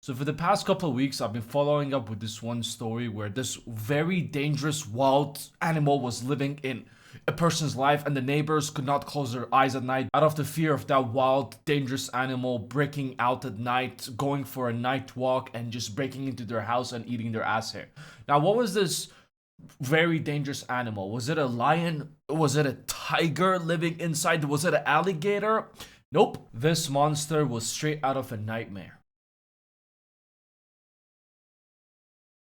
So for the past couple of weeks, I've been following up with this one story where this very dangerous wild animal was living in a person's life, and the neighbors could not close their eyes at night out of the fear of that wild, dangerous animal breaking out at night, going for a night walk, and just breaking into their house and eating their ass hair. Now, what was this very dangerous animal? Was it a lion? Was it a tiger living inside? Was it an alligator? Nope. This monster was straight out of a nightmare.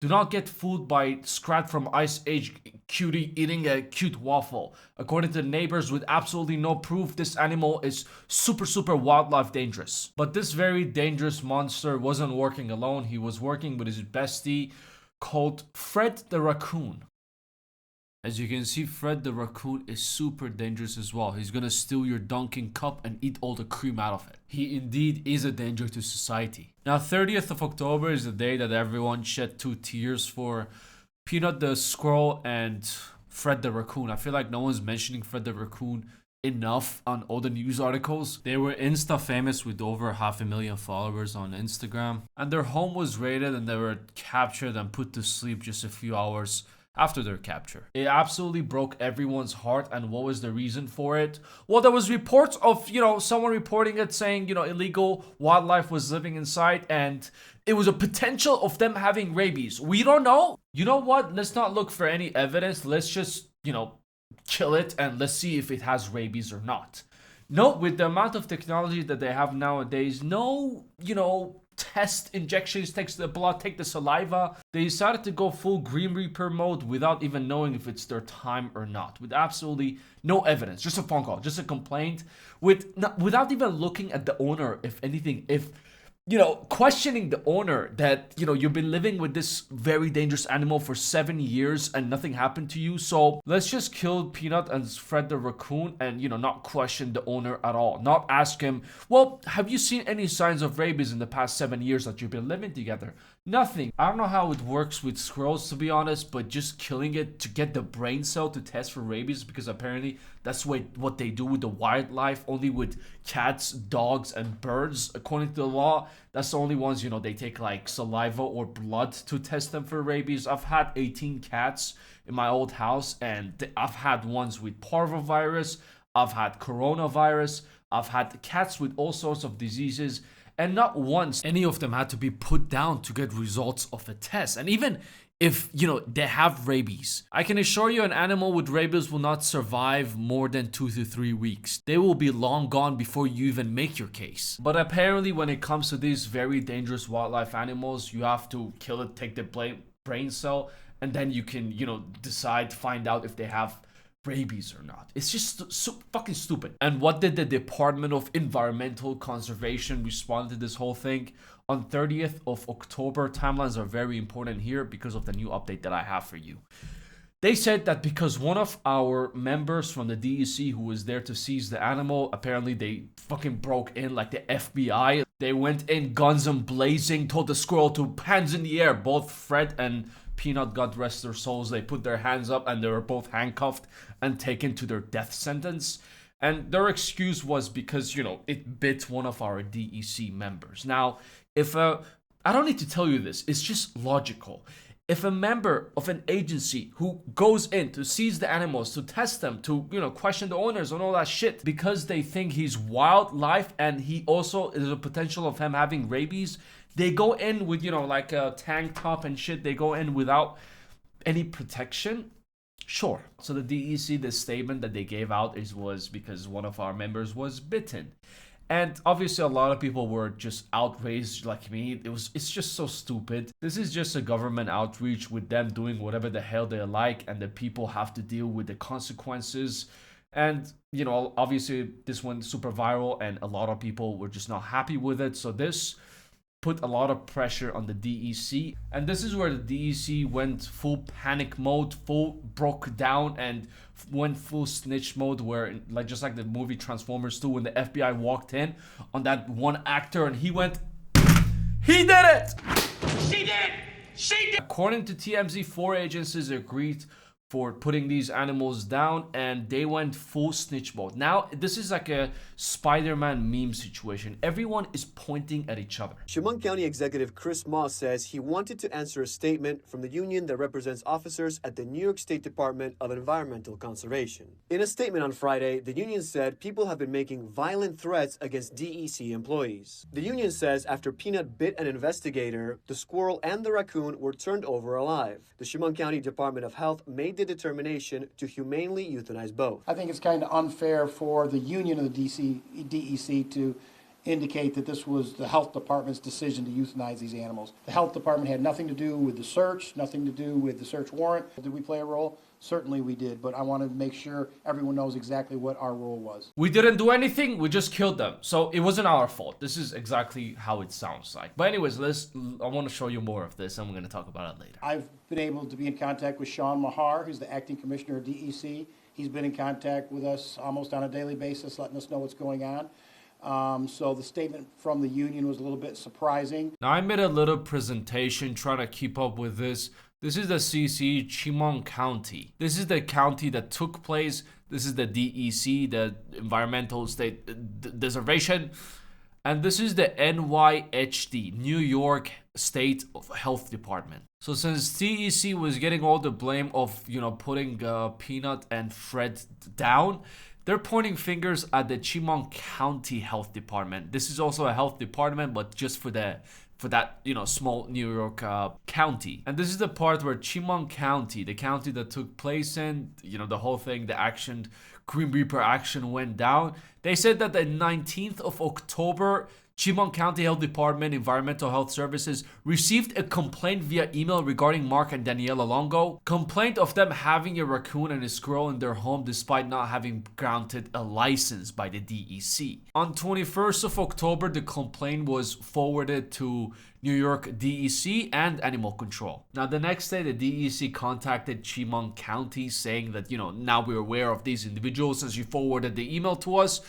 Do not get fooled by Scrat from Ice Age cutie eating a cute waffle. According to the neighbors with absolutely no proof, this animal is super wildlife dangerous. But this very dangerous monster wasn't working alone. He was working with his bestie called Fred the Raccoon. As you can see, Fred the Raccoon is super dangerous as well. He's gonna steal your Dunkin' cup and eat all the cream out of it. He indeed is a danger to society. Now, 30th of October is the day that everyone shed 2 tears for Peanut the Squirrel and Fred the Raccoon. I feel like no one's mentioning Fred the Raccoon enough on all the news articles. They were Insta famous with over 500,000 followers on Instagram. And their home was raided and they were captured and put to sleep just a few hours after their capture. It absolutely broke everyone's heart. And what was the reason for it? Well, there was reports of, someone reporting it saying, illegal wildlife was living inside and it was a potential of them having rabies. We don't know. You know what? Let's not look for any evidence. Let's just, kill it and let's see if it has rabies or not. No, with the amount of technology that they have nowadays, no, test injections, takes the blood, take the saliva. They decided to go full Grim Reaper mode without even knowing if it's their time or not, with absolutely no evidence, just a phone call, just a complaint, without even looking at the owner, if anything, if questioning the owner that you've been living with this very dangerous animal for 7 years and nothing happened to you. So let's just kill Peanut and Fred the Raccoon and not question the owner at all, not ask him, well, have you seen any signs of rabies in the past 7 years that you've been living together? Nothing. I don't know how it works with squirrels, to be honest, but just killing it to get the brain cell to test for rabies, because apparently that's what they do with the wildlife, only with cats, dogs, and birds. According to the law, that's the only ones, they take like saliva or blood to test them for rabies. I've had 18 cats in my old house, and I've had ones with parvovirus, I've had coronavirus, I've had cats with all sorts of diseases. And not once any of them had to be put down to get results of a test. And even if, they have rabies, I can assure you an animal with rabies will not survive more than 2 to 3 weeks. They will be long gone before you even make your case. But apparently when it comes to these very dangerous wildlife animals, you have to kill it, take the brain cell, and then you can, find out if they have rabies or not. It's just so fucking stupid. And what did the Department of Environmental Conservation respond to this whole thing? On 30th of October, timelines are very important here because of the new update that I have for you. They said that because one of our members from the DEC who was there to seize the animal, apparently they fucking broke in like the FBI. They went in guns and blazing, told the squirrel to hands in the air. Both Fred and Peanut, God rest their souls, they put their hands up and they were both handcuffed and taken to their death sentence. And their excuse was because, it bit one of our DEC members. Now, I don't need to tell you this, it's just logical. If a member of an agency who goes in to seize the animals, to test them, to, question the owners and all that shit, because they think he's wildlife and he also is a potential of him having rabies, they go in with, like a tank top and shit. They go in without any protection. Sure. So the DEC, the statement that they gave out was because one of our members was bitten. And obviously a lot of people were just outraged like me. It's just so stupid. This is just a government outreach with them doing whatever the hell they like, and the people have to deal with the consequences. And, obviously this went super viral and a lot of people were just not happy with it. So this put a lot of pressure on the DEC, and this is where the DEC went full panic mode, full broke down, and went full snitch mode, where just like the movie Transformers 2, when the FBI walked in on that one actor and he went, he did it! She did! According to TMZ, 4 agencies agreed for putting these animals down, and they went full snitch mode. Now, this is like a Spider-Man meme situation. Everyone is pointing at each other. Chemung County Executive Chris Moss says he wanted to answer a statement from the union that represents officers at the New York State Department of Environmental Conservation. In a statement on Friday, the union said people have been making violent threats against DEC employees. The union says after Peanut bit an investigator, the squirrel and the raccoon were turned over alive. The Chemung County Department of Health made the determination to humanely euthanize both. I think it's kind of unfair for the union of the DEC to indicate that this was the health department's decision to euthanize these animals. The health department had nothing to do with the search, nothing to do with the search warrant. Did we play a role? Certainly we did, but I want to make sure everyone knows exactly what our role was. We didn't do anything, we just killed them. So it wasn't our fault. This is exactly how it sounds like. But anyways, I want to show you more of this and we're going to talk about it later. I've been able to be in contact with Sean Mahar, who's the acting commissioner of DEC. He's been in contact with us almost on a daily basis, letting us know what's going on. So the statement from the union was a little bit surprising. Now I made a little presentation trying to keep up with this. This is the CC Chemung County. This is the county that took place. This is the DEC, the Environmental State Deservation. And this is the NYHD, New York State Health Department. So since DEC was getting all the blame of, putting Peanut and Fred down, they're pointing fingers at the Chemung County Health Department. This is also a health department, but just for that small New York county. And this is the part where Chemung County, the county that took place in, the whole thing, the action, Green Reaper action went down. They said that the 19th of October, Chemung County Health Department Environmental Health Services received a complaint via email regarding Mark and Daniela Longo. Complaint of them having a raccoon and a squirrel in their home despite not having granted a license by the DEC. On 21st of October, the complaint was forwarded to New York DEC and Animal Control. Now, the next day, the DEC contacted Chemung County saying that, now we're aware of these individuals since you forwarded the email to us.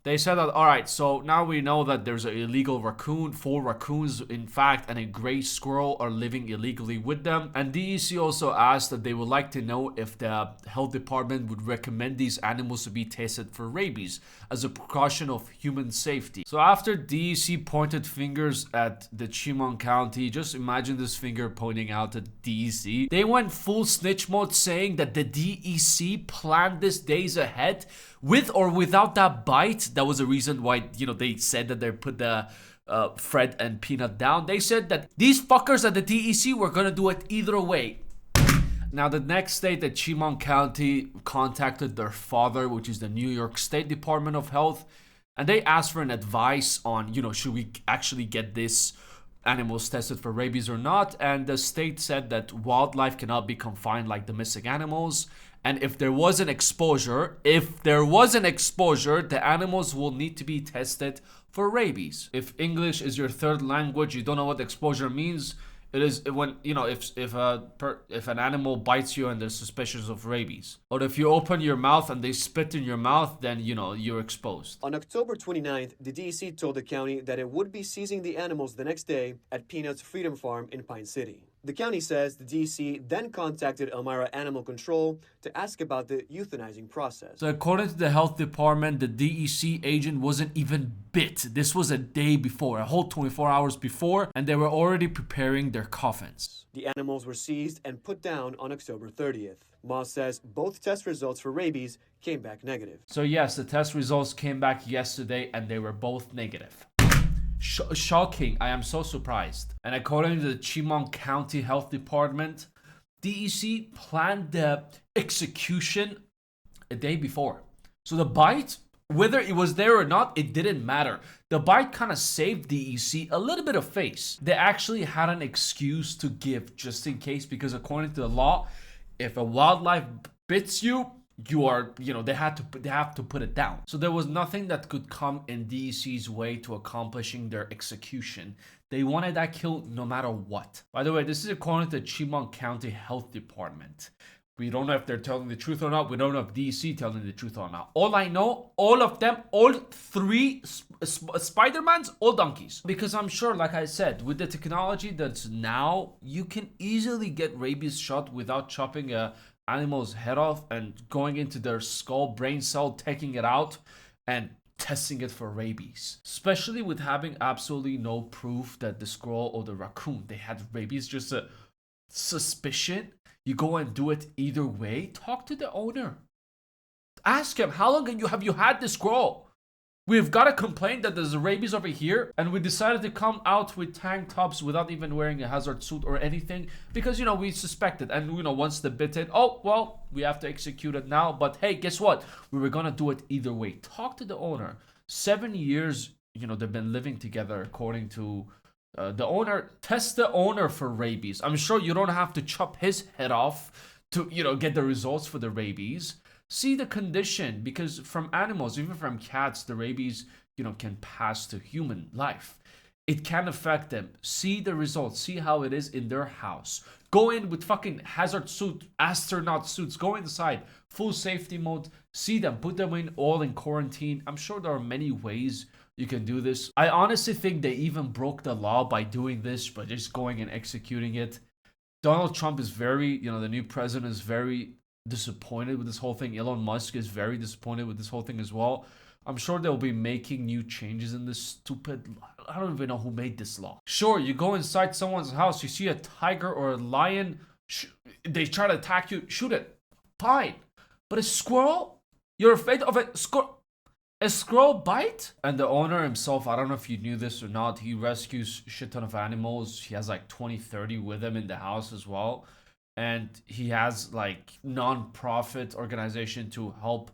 They said that, all right, so now we know that there's an illegal raccoon, 4 raccoons, in fact, and a gray squirrel are living illegally with them. And DEC also asked that they would like to know if the health department would recommend these animals to be tested for rabies as a precaution of human safety. So after DEC pointed fingers at the Chemung County, just imagine this finger pointing out at DEC. They went full snitch mode saying that the DEC planned this days ahead with or without that bite. That was the reason why, they said that they put the Fred and Peanut down. They said that these fuckers at the DEC were gonna do it either way. Now, the next day, the Chemung County contacted their father, which is the New York State Department of Health, and they asked for an advice on, should we actually get this animals tested for rabies or not. And the state said that wildlife cannot be confined like domestic animals. And if there was an exposure, the animals will need to be tested for rabies. If English is your third language, you don't know what exposure means. It is when, if an animal bites you and they're suspicious of rabies. Or if you open your mouth and they spit in your mouth, then, you're exposed. On October 29th, the DEC told the county that it would be seizing the animals the next day at Peanut's Freedom Farm in Pine City. The county says the DEC then contacted Elmira Animal Control to ask about the euthanizing process. So according to the health department, the DEC agent wasn't even bit. This was a day before, a whole 24 hours before, and they were already preparing their coffins. The animals were seized and put down on October 30th. Moss says both test results for rabies came back negative. So yes, the test results came back yesterday and they were both negative. Shocking. I am so surprised. And according to the Chemung County Health Department, DEC planned the execution a day before. So the bite, whether it was there or not, it didn't matter. The bite kind of saved DEC a little bit of face. They actually had an excuse to give just in case, because according to the law, if a wildlife bits you, they have to put it down. So there was nothing that could come in DEC's way to accomplishing their execution. They wanted that kill no matter what. By the way, this is according to the Chemung County Health Department. We don't know if they're telling the truth or not. We don't know if DEC telling the truth or not. All I know, all of them, all 3 Spider-Mans, all donkeys. Because I'm sure, like I said, with the technology that's now, you can easily get rabies shot without chopping a animal's head off and going into their skull brain cell, taking it out and testing it for rabies. Especially with having absolutely no proof that the squirrel or the raccoon, they had rabies, just a suspicion. You go and do it either way. Talk to the owner. Ask him, how long have you had this squirrel? We've got a complaint that there's rabies over here, and we decided to come out with tank tops without even wearing a hazard suit or anything because, we suspected. And, once the bit hit, oh, well, we have to execute it now. But hey, guess what? We were gonna do it either way. Talk to the owner. 7 years, they've been living together according to the owner. Test the owner for rabies. I'm sure you don't have to chop his head off to, get the results for the rabies. See the condition, because from animals, even from cats, the rabies, can pass to human life. It can affect them. See the results. See how it is in their house. Go in with fucking hazard suit, astronaut suits. Go inside, full safety mode. See them, put them in all in quarantine. I'm sure there are many ways you can do this. I honestly think they even broke the law by doing this, by just going and executing it. Donald Trump is very, the new president is very disappointed with this whole thing. Elon Musk is very disappointed with this whole thing as well. I'm sure they'll be making new changes in this stupid... I don't even know who made this law. Sure, you go inside someone's house, you see a tiger or a lion, they try to attack you, shoot it. Fine. But a squirrel? You're afraid of a squirrel? A squirrel bite? And the owner himself, I don't know if you knew this or not, he rescues a shit ton of animals. He has like 20, 30 with him in the house as well. And he has like non-profit organization to help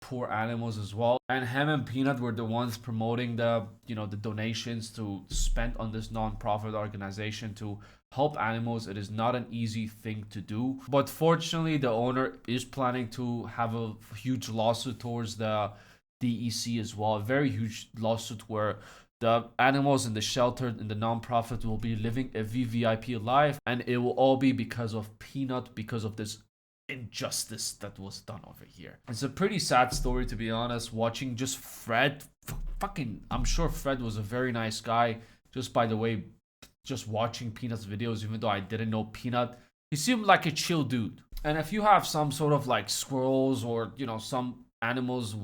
poor animals as well. And him and Peanut were the ones promoting the, the donations to spend on this non-profit organization to help animals. It is not an easy thing to do. But fortunately, the owner is planning to have a huge lawsuit towards the DEC as well. A very huge lawsuit where the animals in the shelter and the non-profit will be living a VVIP life, and it will all be because of Peanut, because of this injustice that was done over here. It's a pretty sad story, to be honest, watching just Fred. I'm sure Fred was a very nice guy. Just by the way, just watching Peanut's videos, even though I didn't know Peanut, he seemed like a chill dude. And if you have some sort of like squirrels or, some animals,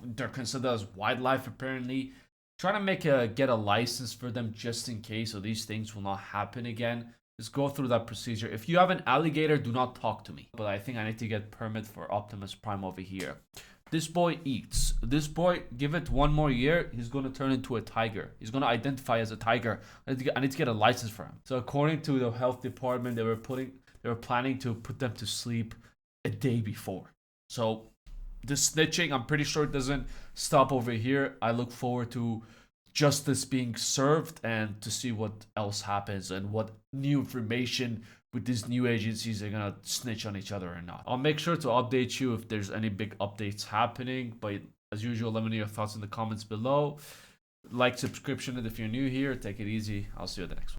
they're considered as wildlife apparently, try to get a license for them just in case, so these things will not happen again. Just go through that procedure. If you have an alligator, do not talk to me. But I think I need to get permit for Optimus Prime over here. This boy eats. This boy, give it 1 more year, he's going to turn into a tiger. He's going to identify as a tiger. I need to get a license for him. So according to the health department, they were planning to put them to sleep a day before. So the snitching, I'm pretty sure it doesn't stop over here. I look forward to justice being served and to see what else happens and what new information with these new agencies are gonna snitch on each other or not. I'll make sure to update you if there's any big updates happening, but as usual, let me know your thoughts in the comments below. Like, subscription, and if you're new here, take it easy. I'll see you at the next one.